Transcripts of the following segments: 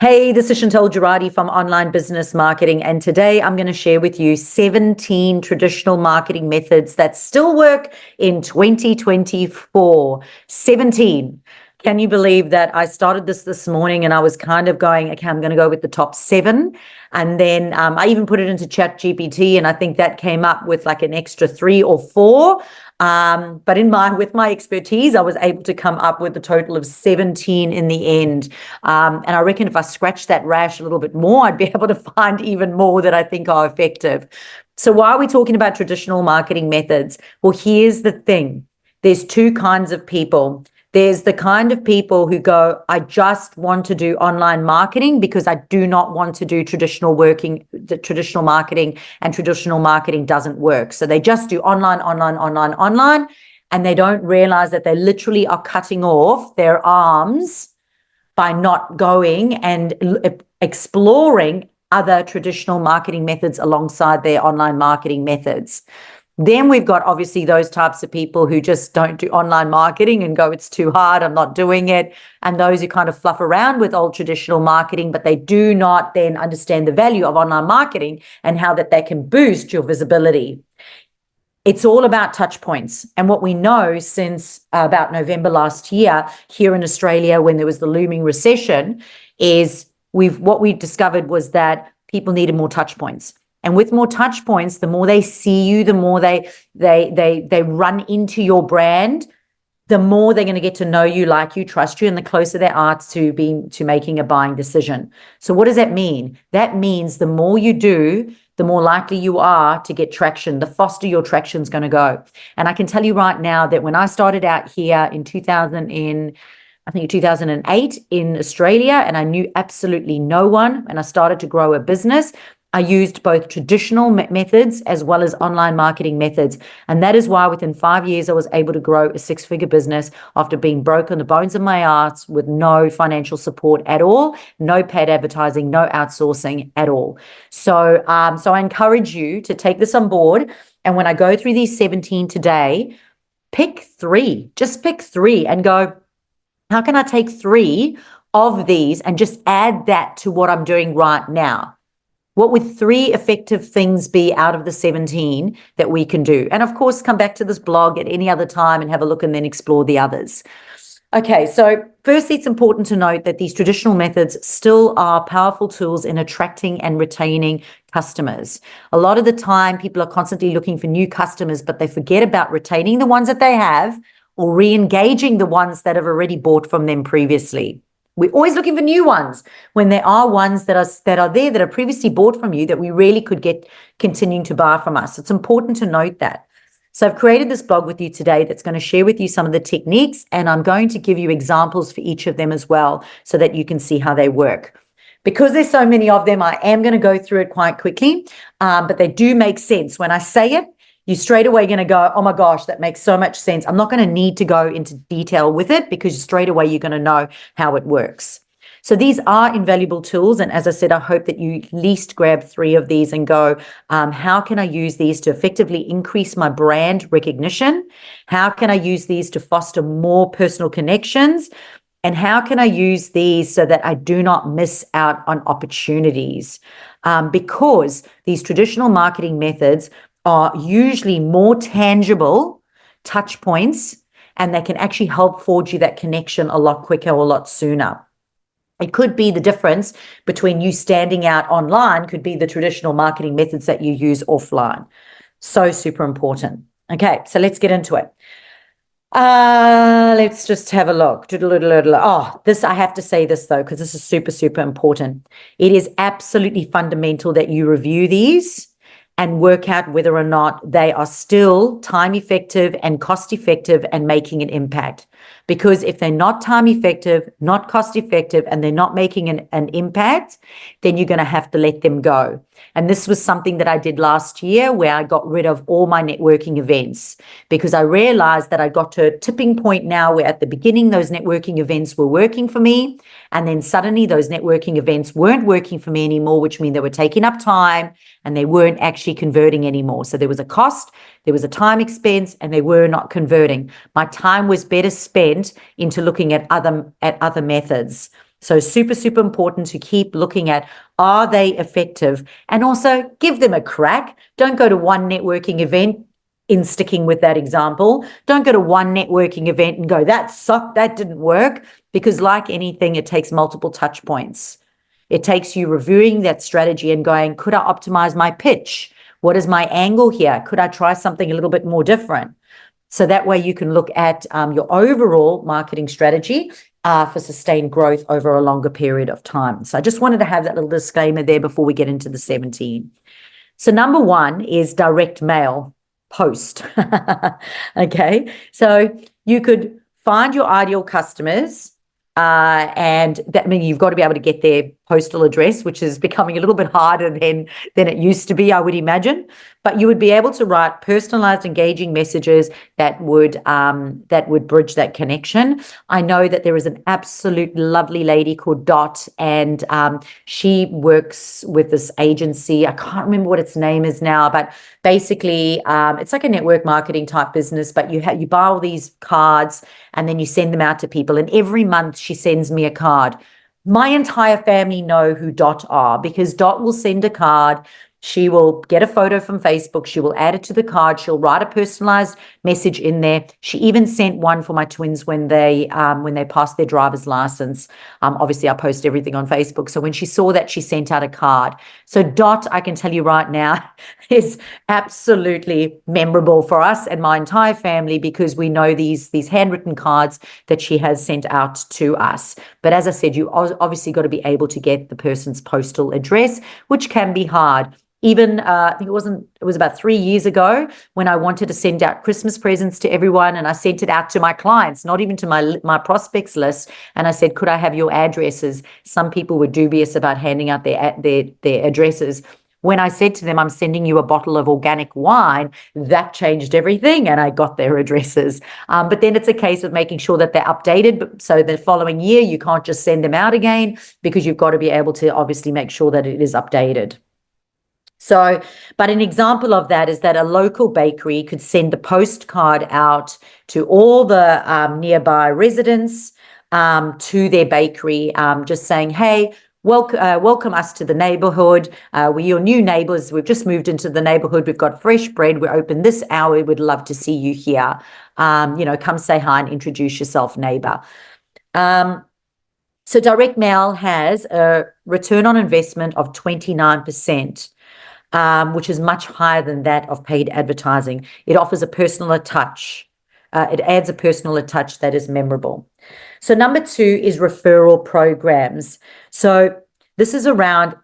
Hey, this is Chantal Girardi from Online Business Marketing, and today I'm going to share with you 17 traditional marketing methods that still work in 2024. 17. Can you believe that I started this morning and I was kind of going, okay, I'm going to go with the top 7. And then I even put it into ChatGPT, and I think that came up with like an extra 3 or 4. But with my expertise, I was able to come up with a total of 17 in the end. And I reckon if I scratch that rash a little bit more, I'd be able to find even more that I think are effective. So why are we talking about traditional marketing methods? Well, here's the thing. There's 2 kinds of people. There's the kind of people who go, I just want to do online marketing because I do not want to do traditional marketing, and traditional marketing doesn't work. So they just do online, and they don't realize that they literally are cutting off their arms by not going and exploring other traditional marketing methods alongside their online marketing methods. Then we've got obviously those types of people who just don't do online marketing and go, it's too hard, I'm not doing it. And those who kind of fluff around with old traditional marketing, but they do not then understand the value of online marketing and how that they can boost your visibility. It's all about touch points. And what we know since about November last year here in Australia, when there was the looming recession, is what we discovered was that people needed more touch points. And with more touch points, the more they see you, the more they run into your brand, the more they're going to get to know you, like you, trust you, and the closer they are to making a buying decision. So what does that mean? That means the more you do, the more likely you are to get traction, the faster your traction is going to go. And I can tell you right now that when I started out here in 2008 in Australia, and I knew absolutely no one, and I started to grow a business, I used both traditional methods as well as online marketing methods. And that is why within 5 years, I was able to grow a 6-figure business after being broke on the bones of my ass with no financial support at all, no paid advertising, no outsourcing at all. So I encourage you to take this on board. And when I go through these 17 today, pick 3, just pick 3 and go, how can I take 3 of these and just add that to what I'm doing right now? What would 3 effective things be out of the 17 that we can do? And of course, come back to this blog at any other time and have a look and then explore the others. Okay, so firstly, it's important to note that these traditional methods still are powerful tools in attracting and retaining customers. A lot of the time, people are constantly looking for new customers, but they forget about retaining the ones that they have or re-engaging the ones that have already bought from them previously. We're always looking for new ones when there are ones that are previously bought from you that we really could get continuing to buy from us. It's important to note that. So I've created this blog with you today that's going to share with you some of the techniques, and I'm going to give you examples for each of them as well so that you can see how they work. Because there's so many of them, I am going to go through it quite quickly, but they do make sense. When I say it, you're straight away going to go, oh my gosh, that makes so much sense. I'm not going to need to go into detail with it because straight away you're going to know how it works. So these are invaluable tools. And as I said, I hope that you at least grab 3 of these and go, how can I use these to effectively increase my brand recognition? How can I use these to foster more personal connections? And how can I use these so that I do not miss out on opportunities? Because these traditional marketing methods are usually more tangible touch points, and they can actually help forge you that connection a lot quicker or a lot sooner. It could be the difference between you standing out online, could be the traditional marketing methods that you use offline. So super important. Okay, so let's get into it. Let's just have a look. This, I have to say this though, because this is super, super important. It is absolutely fundamental that you review these and work out whether or not they are still time effective and cost effective and making an impact. Because if they're not time effective, not cost effective, and they're not making an impact, then you're going to have to let them go. And this was something that I did last year where I got rid of all my networking events because I realized that I got to a tipping point now where at the beginning, those networking events were working for me. And then suddenly those networking events weren't working for me anymore, which means they were taking up time and they weren't actually converting anymore. So there was a cost, there was a time expense, and they were not converting. My time was better spent into looking at other methods. So super, super important to keep looking at, are they effective? And also give them a crack. Don't go to one networking event, in sticking with that example. Don't go to one networking event and go, that sucked, that didn't work, because like anything, it takes multiple touch points. It takes you reviewing that strategy and going, could I optimize my pitch? What is my angle here? Could I try something a little bit more different? So that way you can look at your overall marketing strategy for sustained growth over a longer period of time. So I just wanted to have that little disclaimer there before we get into the 17. So number one is direct mail post. Okay. So you could find your ideal customers, and that means you've got to be able to get their postal address, which is becoming a little bit harder than it used to be, I would imagine. But you would be able to write personalized, engaging messages that would bridge that connection. I know that there is an absolute lovely lady called Dot, and she works with this agency. I can't remember what its name is now, but basically, it's like a network marketing type business. But you buy all these cards and then you send them out to people. And every month she sends me a card. My entire family know who Dot are, because Dot will send a card. She will get a photo from Facebook. She will add it to the card. She'll write a personalized message in there. She even sent one for my twins when they passed their driver's license. Obviously, I post everything on Facebook. So when she saw that, she sent out a card. So Dot, I can tell you right now, is absolutely memorable for us and my entire family, because we know these handwritten cards that she has sent out to us. But as I said, you obviously got to be able to get the person's postal address, which can be hard. Even I think it was about 3 years ago when I wanted to send out Christmas presents to everyone, and I sent it out to my clients, not even to my prospects list. And I said, could I have your addresses? Some people were dubious about handing out their addresses. When I said to them, I'm sending you a bottle of organic wine, that changed everything, and I got their addresses. But then it's a case of making sure that they're updated. So the following year, you can't just send them out again, because you've got to be able to obviously make sure that it is updated. So, but an example of that is that a local bakery could send a postcard out to all the nearby residents, to their bakery, just saying, hey, welcome us to the neighborhood. We're your new neighbors. We've just moved into the neighborhood. We've got fresh bread. We're open this hour. We would love to see you here. Come say hi and introduce yourself, neighbor. So direct mail has a return on investment of 29%. Which is much higher than that of paid advertising. It offers a personal touch. It adds a personal touch that is memorable. So number two is referral programs. So this is around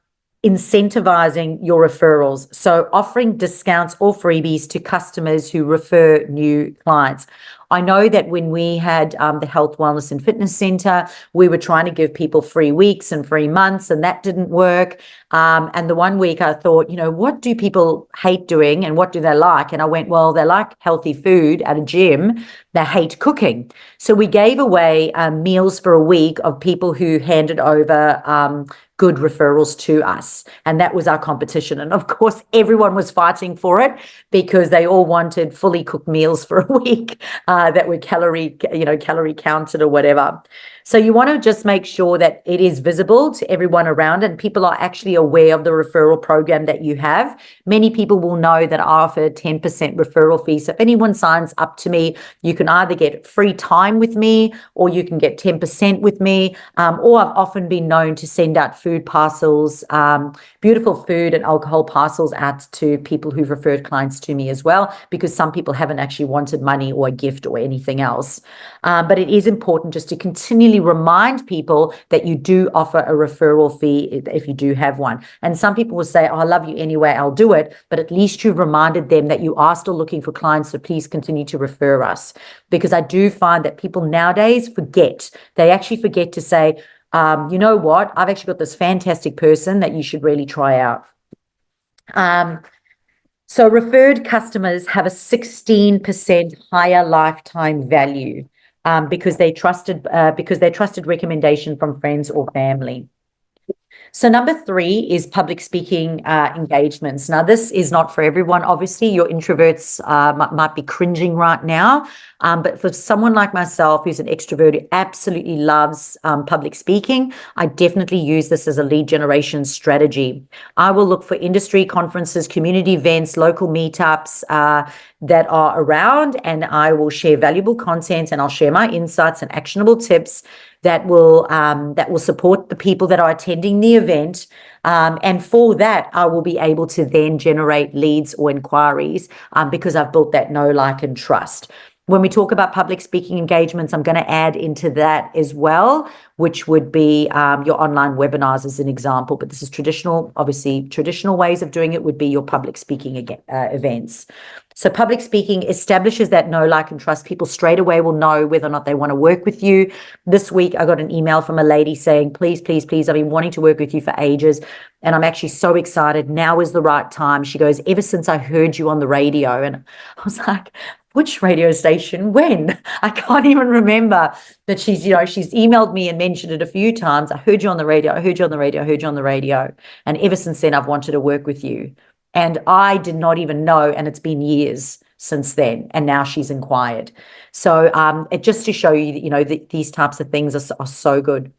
incentivizing your referrals. So offering discounts or freebies to customers who refer new clients. I know that when we had the Health, Wellness and Fitness Center, we were trying to give people free weeks and free months, and that didn't work. And the 1 week I thought, what do people hate doing and what do they like? And I went, well, they like healthy food at a gym. They hate cooking. So we gave away meals for a week of people who handed over good referrals to us. And that was our competition. And of course, everyone was fighting for it, because they all wanted fully cooked meals for a week that were calorie counted or whatever. So you want to just make sure that it is visible to everyone around and people are actually aware of the referral program that you have. Many people will know that I offer a 10% referral fee. So if anyone signs up to me, you can either get free time with me or you can get 10% with me. Or I've often been known to send out food parcels, beautiful food and alcohol parcels out to people who've referred clients to me as well, because some people haven't actually wanted money or a gift or anything else. But it is important just to continually remind people that you do offer a referral fee if you do have one. And some people will say, oh, I love you anyway, I'll do it. But at least you've reminded them that you are still looking for clients, so please continue to refer us. Because I do find that people nowadays forget. They actually forget to say, you know what, I've actually got this fantastic person that you should really try out. So referred customers have a 16% higher lifetime value because they trusted recommendation from friends or family. So number 3 is public speaking engagements. Now, this is not for everyone. Obviously, your introverts might be cringing right now. But for someone like myself, who's an extrovert who absolutely loves public speaking, I definitely use this as a lead generation strategy. I will look for industry conferences, community events, local meetups that are around, and I will share valuable content, and I'll share my insights and actionable tips that will support the people that are attending the event. And for that, I will be able to then generate leads or inquiries because I've built that know, like, and trust. When we talk about public speaking engagements, I'm going to add into that as well, which would be your online webinars as an example. But this is traditional, obviously, traditional ways of doing it would be your public speaking events. So public speaking establishes that know, like, and trust. People straight away will know whether or not they want to work with you. This week, I got an email from a lady saying, please, please, please, I've been wanting to work with you for ages, and I'm actually so excited. Now is the right time. She goes, ever since I heard you on the radio. And I was like, which radio station? When? I can't even remember. But she's emailed me and mentioned it a few times. I heard you on the radio. I heard you on the radio. I heard you on the radio. And ever since then, I've wanted to work with you. And I did not even know, and it's been years since then, and now she's inquired. So it just to show you that, these types of things are so good.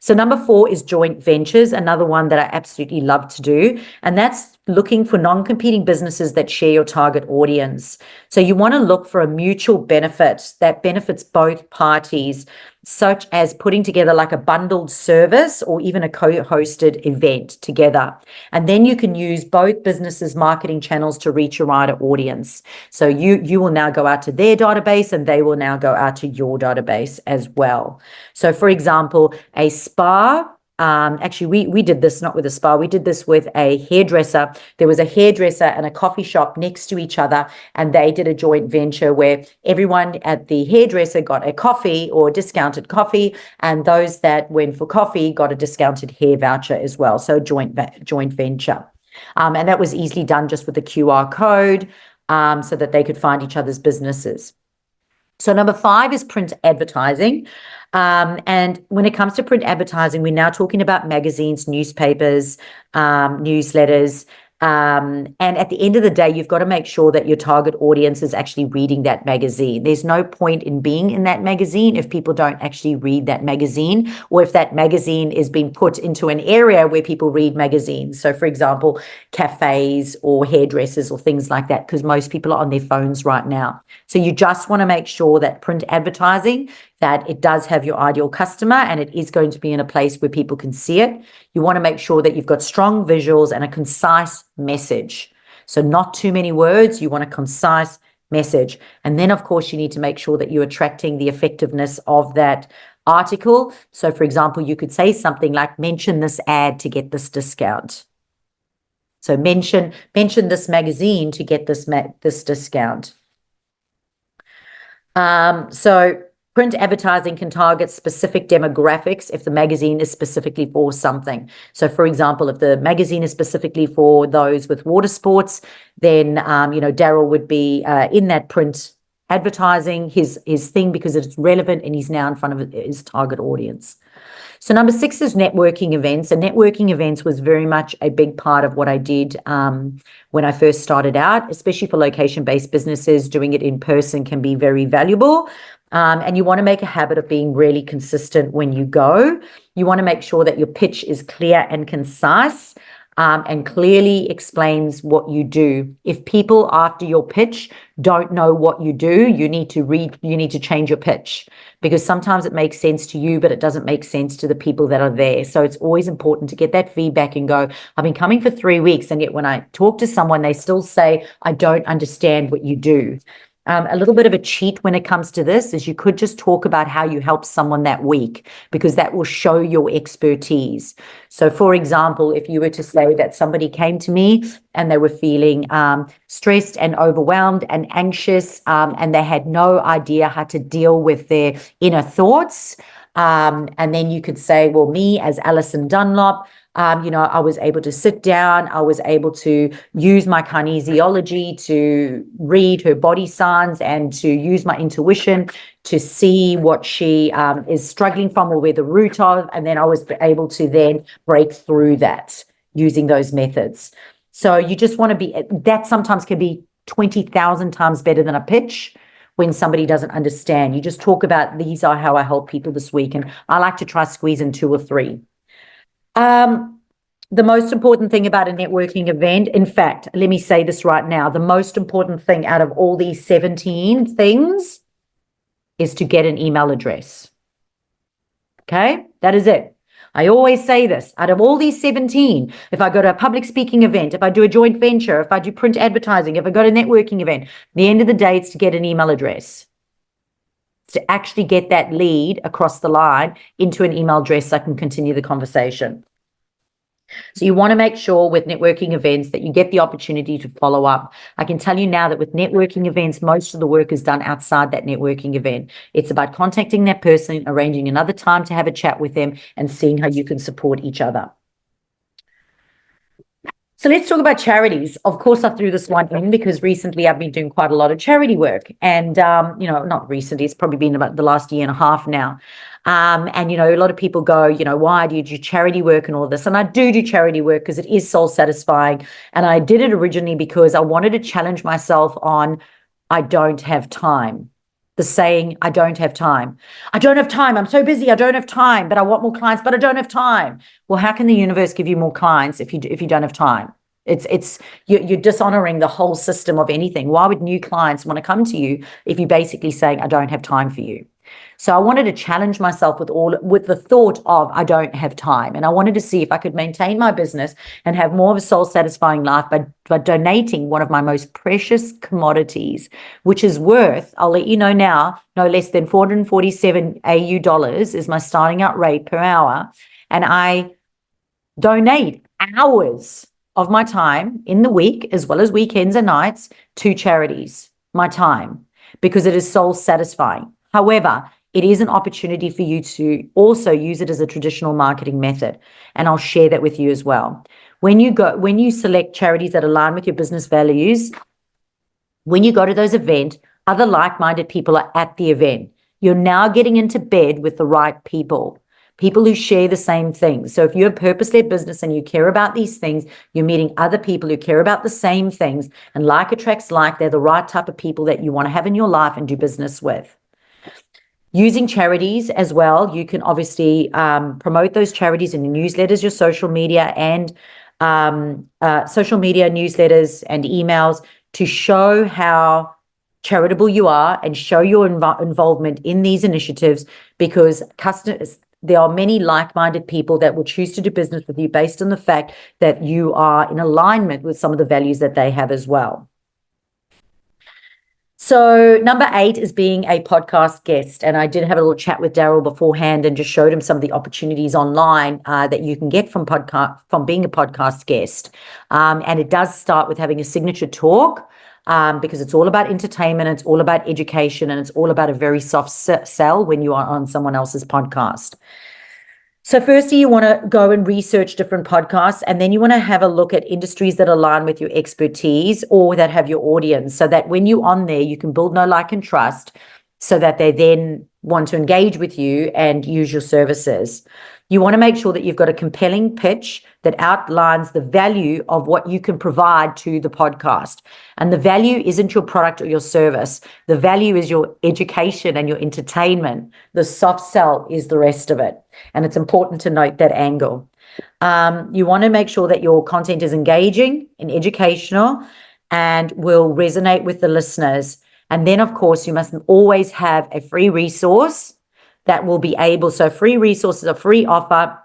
So number 4 is joint ventures, another one that I absolutely love to do, and that's looking for non-competing businesses that share your target audience. So you want to look for a mutual benefit that benefits both parties, such as putting together like a bundled service or even a co-hosted event together. And then you can use both businesses' marketing channels to reach a wider audience. So you will now go out to their database, and they will now go out to your database as well. So for example, a spa, actually we did this not with a spa, we did this with a hairdresser. There was a hairdresser and a coffee shop next to each other, and they did a joint venture where everyone at the hairdresser got a coffee or discounted coffee, and those that went for coffee got a discounted hair voucher as well. So joint venture. And that was easily done just with the QR code so that they could find each other's businesses. So number 5 is print advertising. And when it comes to print advertising, we're now talking about magazines, newspapers, newsletters. And at the end of the day, you've got to make sure that your target audience is actually reading that magazine. There's no point in being in that magazine if people don't actually read that magazine, or if that magazine is being put into an area where people read magazines. So for example, cafes or hairdressers or things like that, because most people are on their phones right now. So you just want to make sure that print advertising, that it does have your ideal customer and it is going to be in a place where people can see it. You want to make sure that you've got strong visuals and a concise message. So not too many words, you want a concise message. And then, of course, you need to make sure that you're attracting the effectiveness of that article. So, for example, you could say something like, mention this ad to get this discount. So mention this magazine to get this discount. So print advertising can target specific demographics if the magazine is specifically for something. So, for example, if the magazine is specifically for those with water sports, then, Daryl would be in that print advertising his thing because it's relevant and he's now in front of his target audience. So number 6 is networking events. And networking events was very much a big part of what I did when I first started out, especially for location-based businesses. Doing it in person can be very valuable. And you want to make a habit of being really consistent when you go. You want to make sure that your pitch is clear and concise and clearly explains what you do. If people after your pitch don't know what you do, you need to change your pitch, because sometimes it makes sense to you, but it doesn't make sense to the people that are there. So it's always important to get that feedback and go, I've been coming for 3 weeks, and yet when I talk to someone, they still say, I don't understand what you do. A little bit of a cheat when it comes to this is you could just talk about how you helped someone that week, because that will show your expertise. So, for example, if you were to say that somebody came to me and they were feeling stressed and overwhelmed and anxious, and they had no idea how to deal with their inner thoughts, and then you could say, well, me as Alison Dunlop, I was able to sit down. I was able to use my kinesiology to read her body signs and to use my intuition to see what she is struggling from or where the root of, and then I was able to then break through that using those methods. So you just want to be, that sometimes can be 20,000 times better than a pitch when somebody doesn't understand. You just talk about, these are how I help people this week. And I like to try squeeze in 2 or 3. The most important thing about a networking event, in fact, let me say this right now, the most important thing out of all these 17 things is to get an email address. Okay, that is it. I always say this, out of all these 17, if I go to a public speaking event, if I do a joint venture, if I do print advertising, if I go to a networking event, at the end of the day, it's to get an email address. It's to actually get that lead across the line into an email address so I can continue the conversation. So you want to make sure with networking events that you get the opportunity to follow up. I can tell you now that with networking events, most of the work is done outside that networking event. It's about contacting that person, arranging another time to have a chat with them, and seeing how you can support each other. So let's talk about charities. Of course, I threw this one in because recently I've been doing quite a lot of charity work. And, not recently, it's probably been about the last year and a half now. And, a lot of people go, why do you do charity work and all this? And I do charity work because it is soul satisfying. And I did it originally because I wanted to challenge myself on, I don't have time. The saying, I don't have time. I don't have time. I'm so busy. I don't have time, but I want more clients, but I don't have time. Well, how can the universe give you more clients if you don't have time? You're dishonoring the whole system of anything. Why would new clients want to come to you if you're basically saying, I don't have time for you? So I wanted to challenge myself with the thought of, I don't have time. And I wanted to see if I could maintain my business and have more of a soul satisfying life by donating one of my most precious commodities, which is worth, I'll let you know now, no less than 447 AU dollars is my starting out rate per hour. And I donate hours of my time in the week, as well as weekends and nights, to charities, my time, because it is soul satisfying. However, it is an opportunity for you to also use it as a traditional marketing method. And I'll share that with you as well. When you select charities that align with your business values, when you go to those events, other like-minded people are at the event. You're now getting into bed with the right people who share the same things. So if you're a purpose-led business and you care about these things, you're meeting other people who care about the same things, and like attracts like. They're the right type of people that you want to have in your life and do business with. Using charities as well, you can obviously promote those charities in your newsletters, your social media, and newsletters and emails to show how charitable you are and show your involvement in these initiatives, because there are many like-minded people that will choose to do business with you based on the fact that you are in alignment with some of the values that they have as well. So number 8 is being a podcast guest. And I did have a little chat with Daryl beforehand and just showed him some of the opportunities online that you can get from being a podcast guest. And it does start with having a signature talk, because it's all about entertainment, it's all about education, and it's all about a very soft sell when you are on someone else's podcast. So firstly, you want to go and research different podcasts, and then you want to have a look at industries that align with your expertise or that have your audience, so that when you're on there, you can build know, like, and trust, so that they then want to engage with you and use your services. You want to make sure that you've got a compelling pitch that outlines the value of what you can provide to the podcast. And the value isn't your product or your service. The value is your education and your entertainment. The soft sell is the rest of it. And it's important to note that angle. You want to make sure that your content is engaging and educational and will resonate with the listeners. And then, of course, you must always have a free resource that will be able, so free resources, a free offer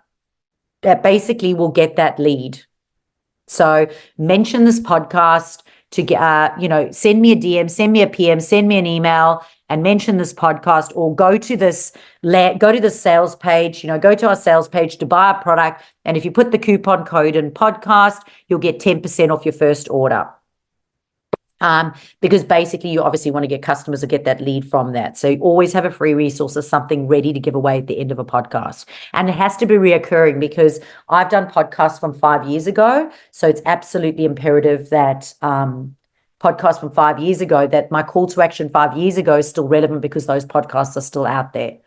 that basically will get that lead. So mention this podcast to get, send me a DM, send me a PM, send me an email, and mention this podcast, or go to the sales page, go to our sales page to buy a product. And if you put the coupon code in podcast, you'll get 10% off your first order. because basically you obviously want to get customers or get that lead from that. So you always have a free resource or something ready to give away at the end of a podcast. And it has to be reoccurring, because I've done podcasts from 5 years ago. So it's absolutely imperative that podcast from 5 years ago, that my call to action 5 years ago is still relevant, because those podcasts are still out there.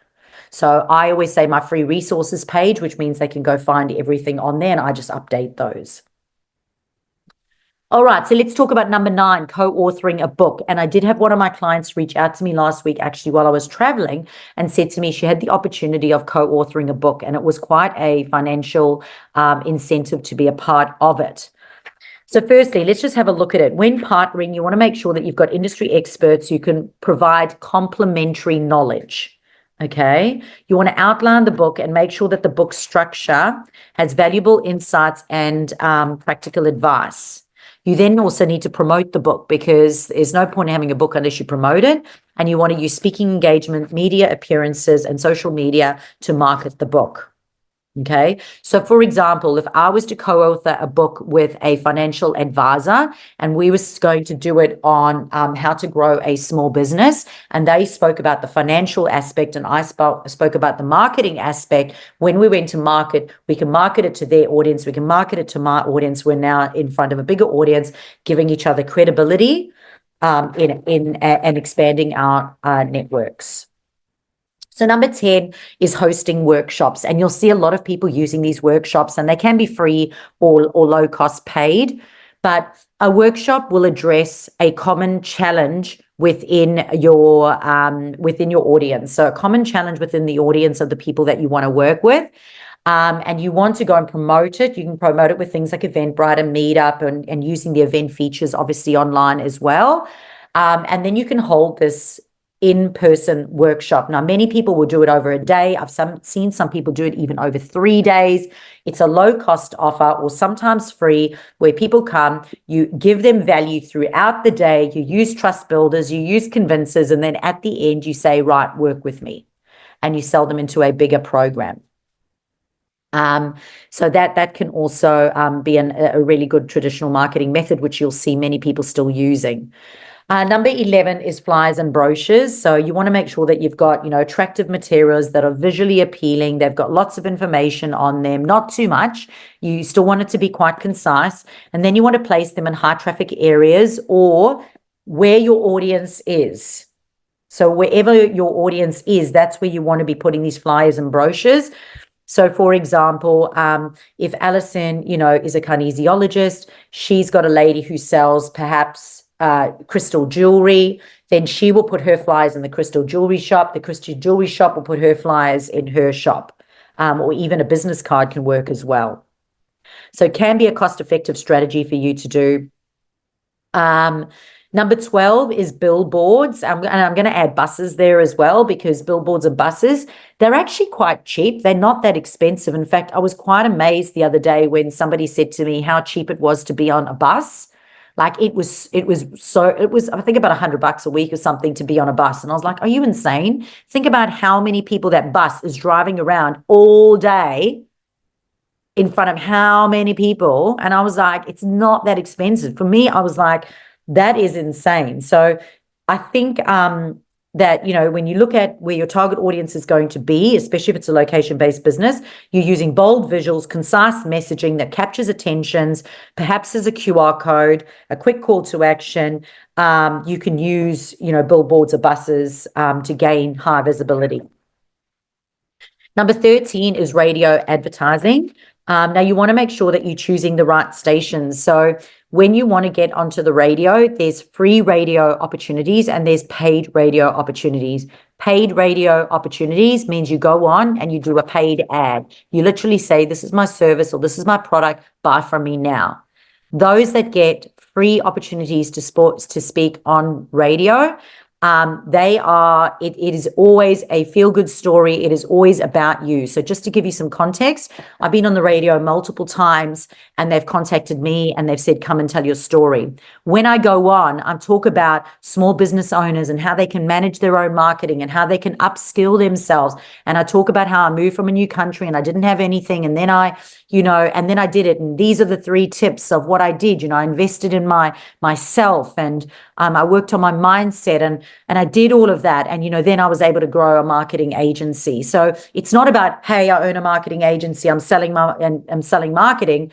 So I always say my free resources page, which means they can go find everything on there, and I just update those. All right, so let's talk about number 9, co-authoring a book. And I did have one of my clients reach out to me last week, actually, while I was traveling, and said to me she had the opportunity of co-authoring a book, and it was quite a financial incentive to be a part of it. So firstly, let's just have a look at it. When partnering, you want to make sure that you've got industry experts who can provide complementary knowledge. Okay, you want to outline the book and make sure that the book structure has valuable insights and practical advice. You then also need to promote the book, because there's no point in having a book unless you promote it. And you want to use speaking engagement, media appearances, and social media to market the book. Okay. So for example, if I was to co-author a book with a financial advisor, and we were going to do it on how to grow a small business, and they spoke about the financial aspect and I spoke about the marketing aspect, when we went to market, we can market it to their audience, we can market it to my audience. We're now in front of a bigger audience, giving each other credibility and expanding our networks. So number 10 is hosting workshops, and you'll see a lot of people using these workshops, and they can be free or low cost paid, but a workshop will address a common challenge within your audience. So a common challenge within the audience of the people that you want to work with. And you want to go and promote it. You can promote it with things like Eventbrite and Meetup, and using the event features obviously online as well. And then you can hold this in-person workshop. Now, many people will do it over a day. I've seen some people do it even over 3 days. It's a low-cost offer, or sometimes free, where people come, you give them value throughout the day, you use trust builders, you use convincers, and then at the end you say, right, work with me, and you sell them into a bigger program. So that can also be a really good traditional marketing method, which you'll see many people still using. Number 11 is flyers and brochures. So you want to make sure that you've got, attractive materials that are visually appealing. They've got lots of information on them, not too much. You still want it to be quite concise. And then you want to place them in high traffic areas or where your audience is. So wherever your audience is, that's where you want to be putting these flyers and brochures. So, for example, if Alison, is a kinesiologist, she's got a lady who sells perhaps crystal jewelry, then she will put her flyers in the crystal jewelry shop. The crystal jewelry shop will put her flyers in her shop, or even a business card can work as well. So it can be a cost-effective strategy for you to do. Number 12 is billboards. And I'm going to add buses there as well, because billboards and buses, they're actually quite cheap. They're not that expensive. In fact, I was quite amazed the other day when somebody said to me how cheap it was to be on a bus. Like it was, I think about $100 a week or something to be on a bus. And I was like, are you insane? Think about how many people that bus is driving around all day in front of how many people. And I was like, it's not that expensive. For me, I was like, that is insane. So I think that, when you look at where your target audience is going to be, especially if it's a location-based business, you're using bold visuals, concise messaging that captures attentions, perhaps as a QR code, a quick call to action. You can use, billboards or buses to gain high visibility. Number 13 is radio advertising. Now, you want to make sure that you're choosing the right stations. So when you want to get onto the radio, there's free radio opportunities and there's paid radio opportunities. Paid radio opportunities means you go on and you do a paid ad. You literally say, this is my service or this is my product, buy from me now. Those that get free opportunities to speak on radio, it is always a feel-good story. It is always about you. So just to give you some context, I've been on the radio multiple times and they've contacted me and they've said, come and tell your story. When I go on, I talk about small business owners and how they can manage their own marketing and how they can upskill themselves. And I talk about how I moved from a new country and I didn't have anything. And then I did it. And these are the 3 tips of what I did. I invested in myself and I worked on my mindset, and I did all of that. And, then I was able to grow a marketing agency. So it's not about, hey, I own a marketing agency, I'm selling marketing.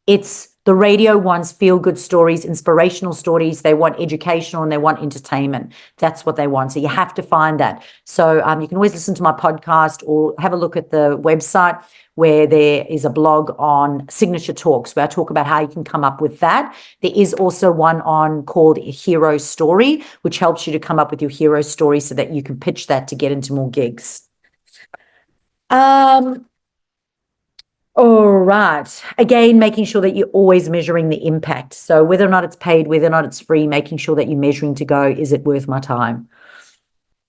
It's the radio wants feel-good stories, inspirational stories. They want educational and they want entertainment. That's what they want. So you have to find that. So you can always listen to my podcast or have a look at the website where there is a blog on signature talks where I talk about how you can come up with that. There is also one on called a hero story, which helps you to come up with your hero story so that you can pitch that to get into more gigs. All right. Again, making sure that you're always measuring the impact. So whether or not it's paid, whether or not it's free, making sure that you're measuring to go, is it worth my time?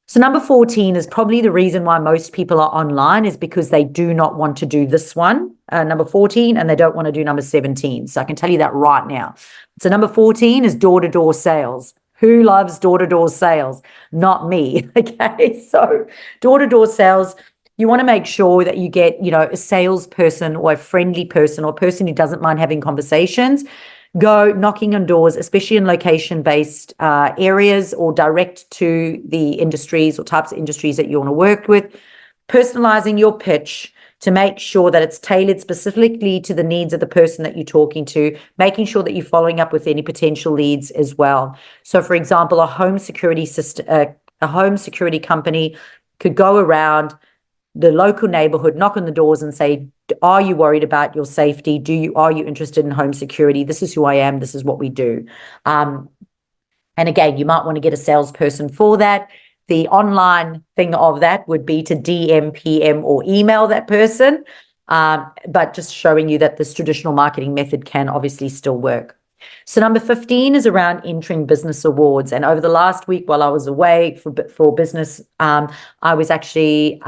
So number 14 is probably the reason why most people are online, is because they do not want to do this one, number 14, and they don't want to do number 17. So I can tell you that right now. So number 14 is door-to-door sales. Who loves door-to-door sales? Not me. Okay. So door-to-door sales, you want to make sure that you get, a salesperson or a friendly person or a person who doesn't mind having conversations. Go knocking on doors, especially in location-based areas or direct to the industries or types of industries that you want to work with. Personalizing your pitch to make sure that it's tailored specifically to the needs of the person that you're talking to, making sure that you're following up with any potential leads as well. So, for example, a home security company could go around the local neighborhood, knock on the doors and say, are you worried about your safety? Are you interested in home security? This is who I am. This is what we do. And again, you might want to get a salesperson for that. The online thing of that would be to DM, PM, or email that person. But just showing you that this traditional marketing method can obviously still work. So number 15 is around entering business awards. And over the last week, while I was away for business, I was actually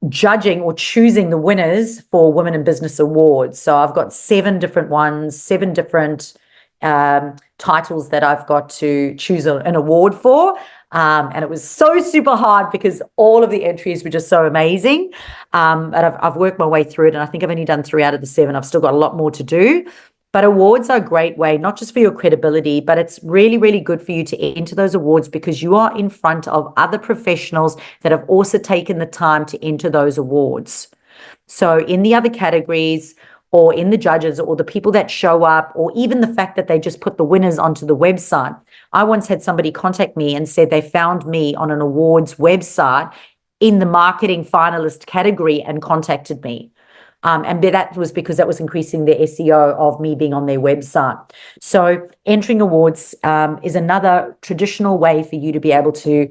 judging or choosing the winners for Women in Business Awards. So I've got 7 different ones, 7 different titles that I've got to choose an award for. And it was so super hard because all of the entries were just so amazing. But I've worked my way through it, and I think I've only done 3 out of the 7. I've still got a lot more to do. But awards are a great way, not just for your credibility, but it's really, really good for you to enter those awards because you are in front of other professionals that have also taken the time to enter those awards. So in the other categories, or in the judges, or the people that show up, or even the fact that they just put the winners onto the website. I once had somebody contact me and said they found me on an awards website in the marketing finalist category and contacted me. And that was because that was increasing the SEO of me being on their website. So entering awards is another traditional way for you to be able to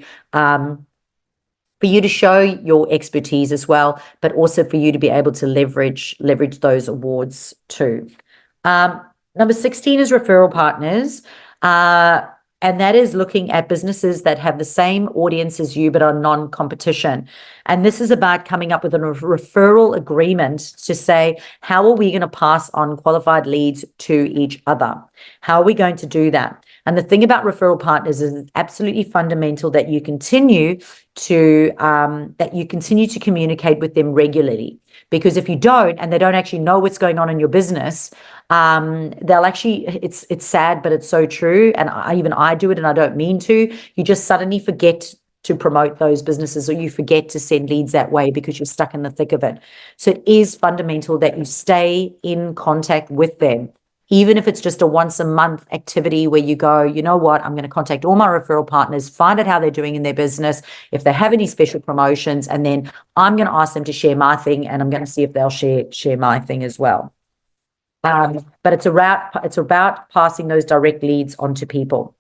show your expertise as well, but also for you to be able to leverage those awards too. Number 16 is referral partners. And that is looking at businesses that have the same audience as you, but are non-competition. And this is about coming up with a referral agreement to say, how are we going to pass on qualified leads to each other? How are we going to do that? And the thing about referral partners is it's absolutely fundamental that you continue to communicate with them regularly. Because if you don't, and they don't actually know what's going on in your business, they'll actually, it's sad, but it's so true. And I do it, and I don't mean to. You just suddenly forget to promote those businesses, or you forget to send leads that way because you're stuck in the thick of it. So it is fundamental that you stay in contact with them, even if it's just a once a month activity where you go, you know what, I'm going to contact all my referral partners, find out how they're doing in their business, if they have any special promotions, and then I'm going to ask them to share my thing, and I'm going to see if they'll share my thing as well. But it's about passing those direct leads on to people.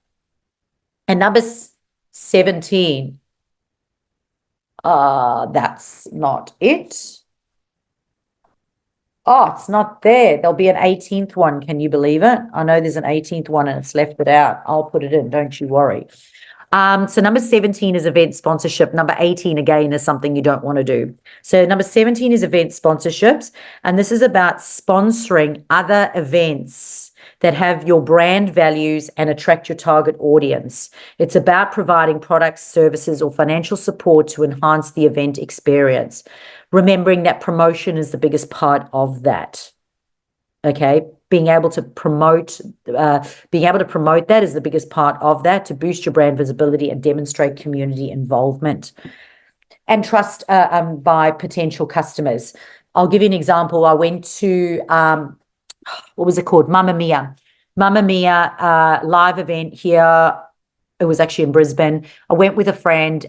And number 17, that's not it. Oh, it's not there. There'll be an 18th one. Can you believe it? I know there's an 18th one and it's left it out. I'll put it in. Don't you worry. So number 17 is event sponsorship. Number 18, again, is something you don't want to do. So number 17 is event sponsorships. And this is about sponsoring other events that have your brand values and attract your target audience. It's about providing products, services, or financial support to enhance the event experience. Remembering that promotion is the biggest part of that. Okay. being able to promote that is the biggest part of that, to boost your brand visibility and demonstrate community involvement and trust by potential customers. I'll give you an example. I went to what was it called? Mamma Mia live event here. It was actually in Brisbane. I went with a friend,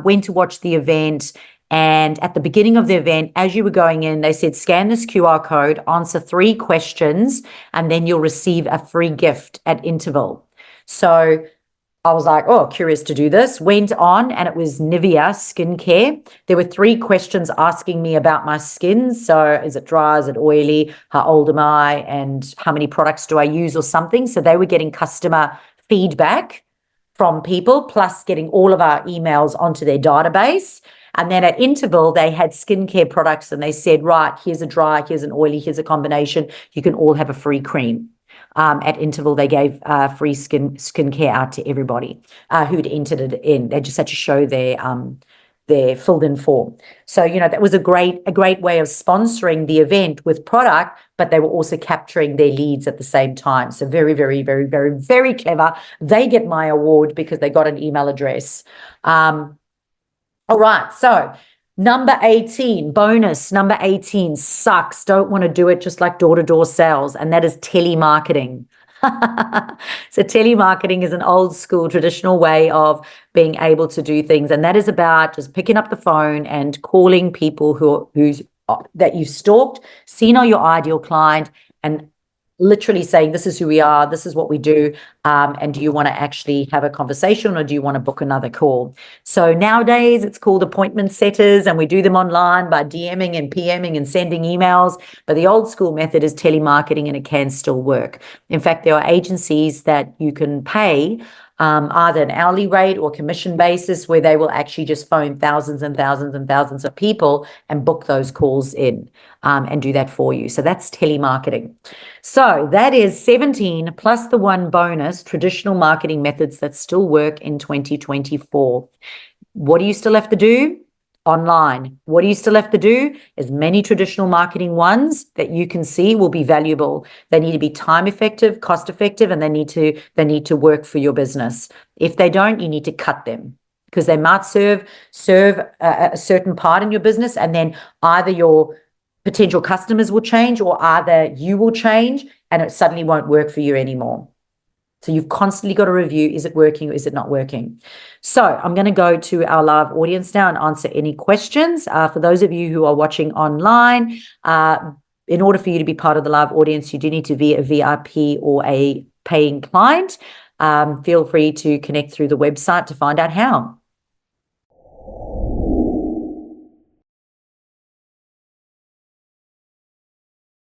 went to watch the event. And at the beginning of the event, as you were going in, they said, scan this QR code, answer 3 questions, and then you'll receive a free gift at interval. So I was like, oh, curious to do this. Went on, and it was Nivea skincare. There were 3 questions asking me about my skin. So is it dry? Is it oily? How old am I? And how many products do I use or something? So they were getting customer feedback from people, plus getting all of our emails onto their database. And then at interval, they had skincare products, and they said, right, here's a dry, here's an oily, here's a combination. You can all have a free cream. At interval, they gave free skincare out to everybody who'd entered it in. They just had to show their filled in form. So, that was a great way of sponsoring the event with product, but they were also capturing their leads at the same time. So very, very, very, very, very clever. They get my award because they got an email address. All right, so number 18, bonus, number 18 sucks. Don't want to do it, just like door-to-door sales, and that is telemarketing. So telemarketing is an old school traditional way of being able to do things, and that is about just picking up the phone and calling people that you've stalked, seen are your ideal client, and literally saying, this is who we are, this is what we do, and do you want to actually have a conversation, or do you want to book another call? So nowadays it's called appointment setters, and we do them online by DMing and PMing and sending emails, but the old school method is telemarketing, and it can still work. In fact, there are agencies that you can pay either an hourly rate or commission basis, where they will actually just phone thousands and thousands and thousands of people and book those calls in and do that for you. So that's telemarketing. So that is 17 plus the 1 bonus, traditional marketing methods that still work in 2024. What do you still have to do? Online. What do you still have to do? As many traditional marketing ones that you can see will be valuable. They need to be time effective, cost effective, and they need to work for your business. If they don't, you need to cut them, because they might serve a certain part in your business, and then either your potential customers will change, or either you will change, and it suddenly won't work for you anymore. So you've constantly got to review, is it working or is it not working? So I'm going to go to our live audience now and answer any questions. For those of you who are watching online, in order for you to be part of the live audience, you do need to be a VIP or a paying client. Feel free to connect through the website to find out how.